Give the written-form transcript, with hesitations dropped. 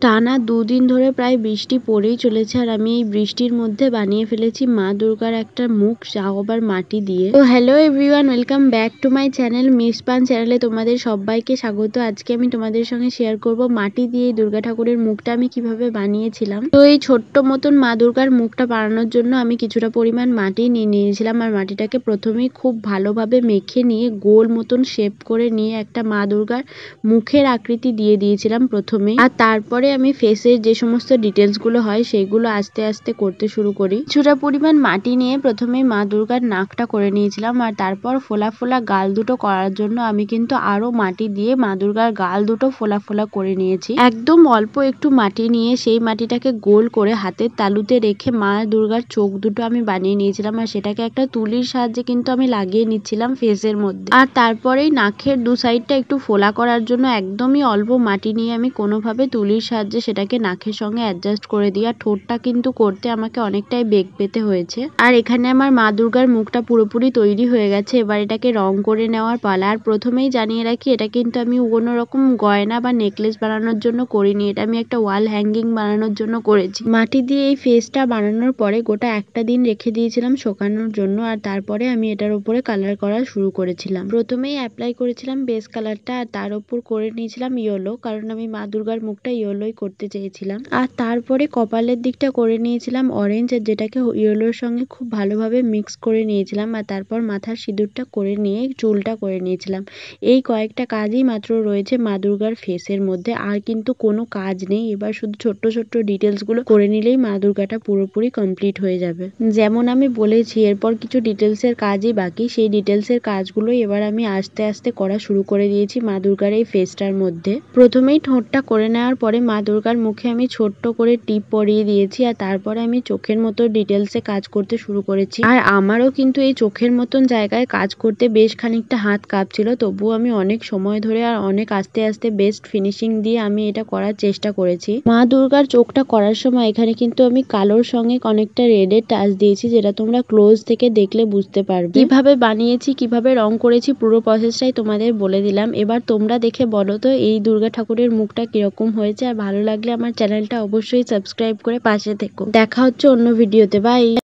টানা ২ দিন ধরে প্রায় বৃষ্টি পড়েই চলেছে আর আমি এই বৃষ্টির মধ্যে বানিয়ে ফেলেছি মা দুর্গার একটা মুখ, তাও আবার মাটি দিয়ে। তো hello everyone, welcome back to my channel miss পান চ্যানেলে তোমাদের সবাইকে স্বাগত। আজকে আমি তোমাদের সঙ্গে শেয়ার করব মাটি দিয়ে এই দুর্গা ঠাকুরের মুখটা আমি কিভাবে বানিয়েছিলাম। তো এই ছোট্ট মতন মা দুর্গার মুখটা বানানোর জন্য আমি কিছুটা পরিমাণ মাটি নিয়ে নিয়েছিলাম আর মাটিটাকে প্রথমেই খুব ভালোভাবে মেখে নিয়ে গোল মতন শেপ করে নিয়ে একটা মা দুর্গার মুখের আকৃতি দিয়ে দিয়েছিলাম প্রথমে। আর তারপরে আমি ফেসের যে সমস্ত ডিটেলস গুলো হয় সেগুলো আস্তে আস্তে করতে শুরু করি। কিছুটা পরিমাণ মাটি নিয়ে প্রথমে মা দুর্গার নাকটা করে নিয়েছিলাম আর তারপর ফোলা ফোলা গাল দুটো করার জন্য আমি কিন্তু আরো মাটি দিয়ে মা দুর্গার গাল দুটো ফোলা ফোলা করে নিয়েছি। একদম অল্প একটু মাটি নিয়ে সেই মাটিটাকে গোল করে হাতের তালুতে রেখে মা দুর্গার চোখ দুটো আমি বানিয়ে নিয়েছিলাম আর সেটাকে একটা তুলির সাহায্যে কিন্তু আমি লাগিয়ে নিচ্ছিলাম ফেসের মধ্যে। আর তারপরেই নাকের দু সাইডটা একটু ফোলা করার জন্য একদমই অল্প মাটি নিয়ে আমি কোনোভাবে তুলির সাহায্যে সেটাকে নাকের সঙ্গে অ্যাডজাস্ট করে দিই। আর ঠোঁটটা কিন্তু করতে আমাকে অনেকটাই বেগ পেতে হয়েছে। আর এখানে আমার মা দুর্গার মুখটা পুরোপুরি তৈরি হয়ে গেছে। এবার এটাকে রং করে নেওয়ার পালা। আর প্রথমেই জানিয়ে রাখি, এটা কিন্তু আমি কোনো রকম গয়না বা নেকলেস বানানোর জন্য করিনি, এটা আমি একটা ওয়াল হ্যাঙ্গিং বানানোর জন্য করেছি। মাটি দিয়ে এই ফেসটা বানানোর পরে গোটা একটা দিন রেখে দিয়েছিলাম শুকানোর জন্য আর তারপরে আমি এটার উপরে কালার করা শুরু করেছিলাম। প্রথমেই অ্যাপ্লাই করেছিলাম বেস কালারটা আর তার উপর করে নিয়েছিলাম ইয়েলো, কারণ আমি মা দুর্গার মুখটা ইয়েলোই করতে চেয়েছিলাম। আর তারপরে কপালের দিকটা করে নিয়েছিলাম অরেঞ্জ, আর যেটাকে ইয়েলোর সঙ্গে খুব ভালোভাবে মিক্স করে নিয়েছিলাম। আর তারপর মাথার সিঁদুরটা করে নিয়ে চুলটা করে নিয়েছিলাম। এই কয়েকটা কাজই মাত্র রয়েছে মা দুর্গার ফেসের মধ্যে, আর কিন্তু কোনো কাজ নেই। এবার শুধু ছোট্ট ছোট্ট ডিটেলস গুলো করে নিলেই মা দুর্গাটা পুরোপুরি কমপ্লিট হয়ে যাবে। যেমন আমি বলেছি এরপর কিছু ডিটেলস এর কাজই বাকি, সেই ডিটেলস এর কাজগুলোই এবার আমি আস্তে আস্তে করা শুরু করে দিয়েছি মা দুর্গার এই ফেসটার মধ্যে। প্রথমেই ঠোঁটটা করে নেওয়ার পরে মা দুর্গার মুখে আমি ছোট্ট করে টিপ পরিয়ে দিয়েছি আর তারপরে আমি চোখের মতো ডিটেলসে কাজ করতে শুরু করেছি। আর আমারও কিন্তু এই চোখের মতন জায়গায় কাজ করতে বেশ খানিকটা হাত কাঁপছিল, তবুও আমি অনেক সময় ধরে আর অনেক আস্তে আস্তে বেস্ট ফিনিশিং দিয়ে আমি এটা করার চেষ্টা করেছি। মা দুর্গার চোখটা করার সময় এখানে কিন্তু আমি কালোর সঙ্গে অনেকটা রেডের টাচ দিয়েছি, যেটা তোমরা ক্লোজ থেকে দেখলে বুঝতে পারবে। কিভাবে বানিয়েছি, কিভাবে রং করেছি, পুরো প্রসেসটাই তোমাদের বলে দিলাম। এবার তোমরা দেখে বলো তো এই দুর্গা ঠাকুরের মুখটা কিরকম হয়েছে। আর ভালো লাগলে আমার চ্যানেলটা অবশ্যই সাবস্ক্রাইব করে পাশে থেকো। দেখা হচ্ছে অন্য ভিডিওতে। বাই।